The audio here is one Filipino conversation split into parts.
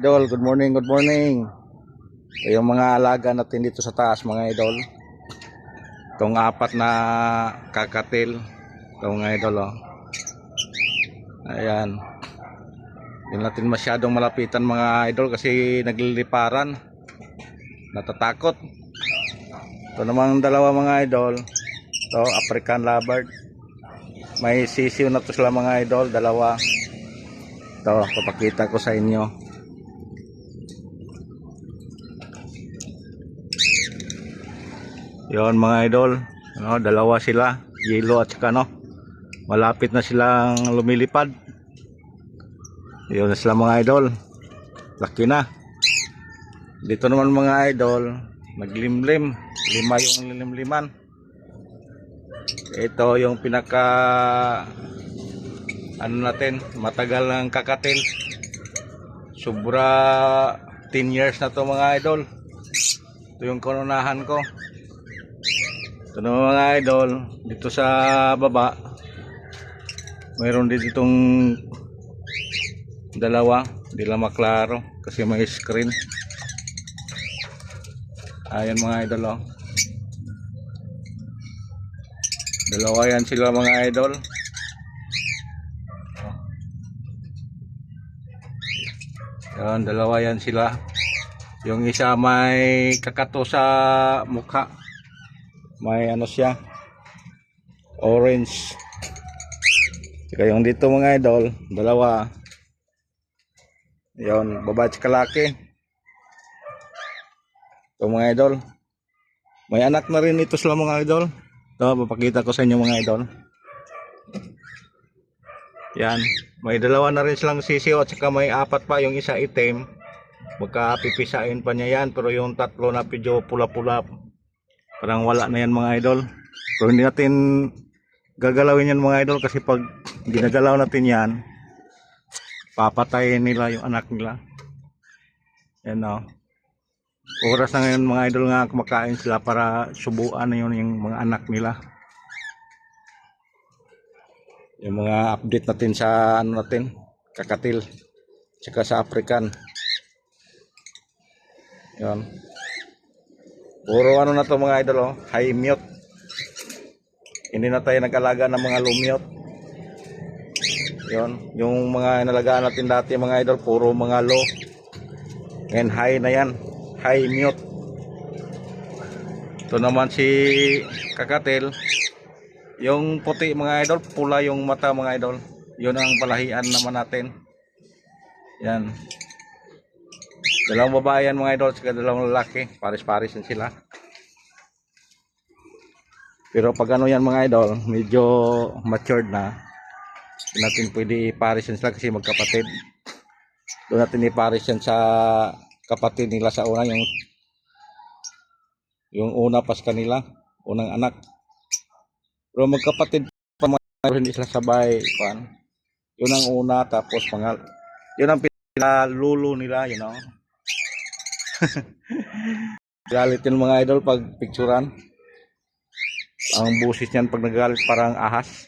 Idol, good morning, good morning. Yung mga alaga natin dito sa taas, mga idol. Itong apat na kakatil. Itong mga idol, oh. Ayan. Hindi natin masyadong malapitan, mga idol, kasi nagliliparan. Natatakot. Ito namang dalawa, mga idol. Ito, African Lovebird. May sisiw na to sila, mga idol. Dalawa. Ito, papakita ko sa inyo. Yon mga idol, dalawa sila, yellow at saka malapit na silang lumilipad. Yon na sila, mga idol. Laki na. Dito naman, mga idol, naglimlim, lima yung lilimliman. Ito yung pinaka natin, matagal ng kakatil. Sobra 10 years na to, mga idol. Ito yung kanunahan ko. Ito na, mga idol, dito sa baba mayroon din ditong dalawa, hindi lang maklaro kasi may screen. Ayan, mga idol, oh. Dalawa yan sila, mga idol. Yan, dalawa yan sila. Yung isa may kakato sa mukha. May siya, orange. Saka yung dito, mga idol, dalawa. Yon, babae at kalaki. Ito, mga idol, may anak na rin ito sila, mga idol. Ito, papakita ko sa inyo, mga idol. Yan, may dalawa na rin silang sisiyo at saka may apat pa, yung isa itim. Magkapipisain pa niya yan, pero yung tatlo na medyo pula-pula, parang wala na yan, mga idol. Pero hindi natin gagalawin yan, mga idol, kasi pag ginagalaw natin yan, papatayin nila yung anak nila. Yan, o. Oras na ngayon, mga idol, nga kumakain sila para subuan na yun yung mga anak nila. Yung mga update natin sa natin, kakatil, tsaka sa African. Yan. Puro na to, mga idol, oh, high mute. Hindi na tayo nag-alaga ng mga low mute. Yon, yung mga inalagaan natin dati, mga idol, puro mga low. Ngayon high na yan, high mute. Ito naman si kakatil. Yung puti, mga idol, pula yung mata, mga idol. Yun ang palahian naman natin. Yan. Dalawang babae yan, mga idol, saka dalawang lalaki. Paris-paris yan sila. Pero pag yan, mga idol, medyo matured na, doon natin pwede iparis yan sila kasi magkapatid. Doon natin iparis yan sa kapatid nila sa una, yung una pas kanila, unang anak. Pero magkapatid pa, hindi sila sabay. Yun ang una, tapos yun ang pinalulo nila, you know. Galit yun, mga idol, pag picturean. Ang busis niyan pag nagalit parang ahas.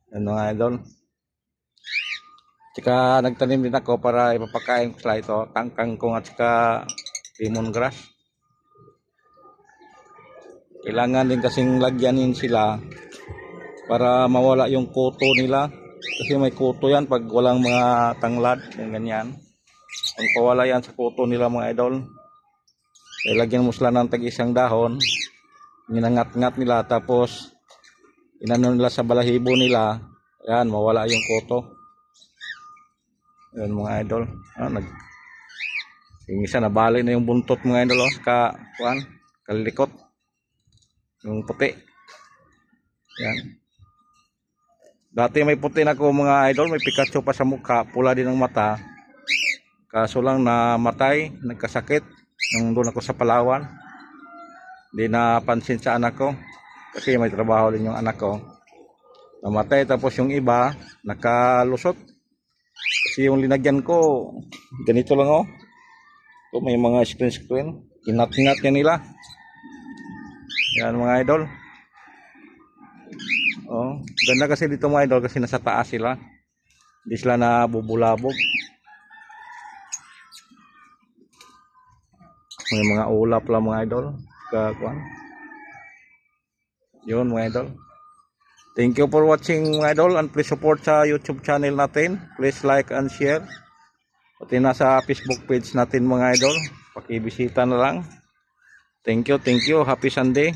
Yan, mga idol. Tsaka nagtanim din ako para ipapakain ko sila ito, kangkangkong at saka lemongrass. Kailangan din kasing lagyanin sila para mawala yung kuto nila. Kasi may kuto yan pag walang mga tanglad, yung ganyan. Ang pawala yan sa kuto nila, mga idol. Ilagyan mo sila ng tag-isang dahon. Ginangat-ngat nila, tapos inano nila sa balahibo nila. Yan, mawala yung kuto. Yan, mga idol. Yung isa nabali na yung buntot, mga idol, kalilikot. Yung puti. Yan. Dati may puti na ko, mga idol, may Pikachu pa sa mukha, pula din ang mata. Kaso lang namatay, nagkasakit nung doon ako sa Palawan. Hindi napansin sa anak ko kasi may trabaho din yung anak ko. Namatay, tapos yung iba nakalusot kasi yung linagyan ko ganito lang, oh. So, may mga screen inat-inat yan nila. Yan, mga idol. Oh, ganda kasi dito, mga idol, kasi nasa taas sila, hindi sila nabubulabog. May mga ulap lang mga idol. Kuan. Yun mga idol. Thank you for watching mga idol, and please support sa YouTube channel natin. Please like and share. Pati na sa Facebook page natin mga idol. Pakibisita na lang. Thank you. Happy Sunday.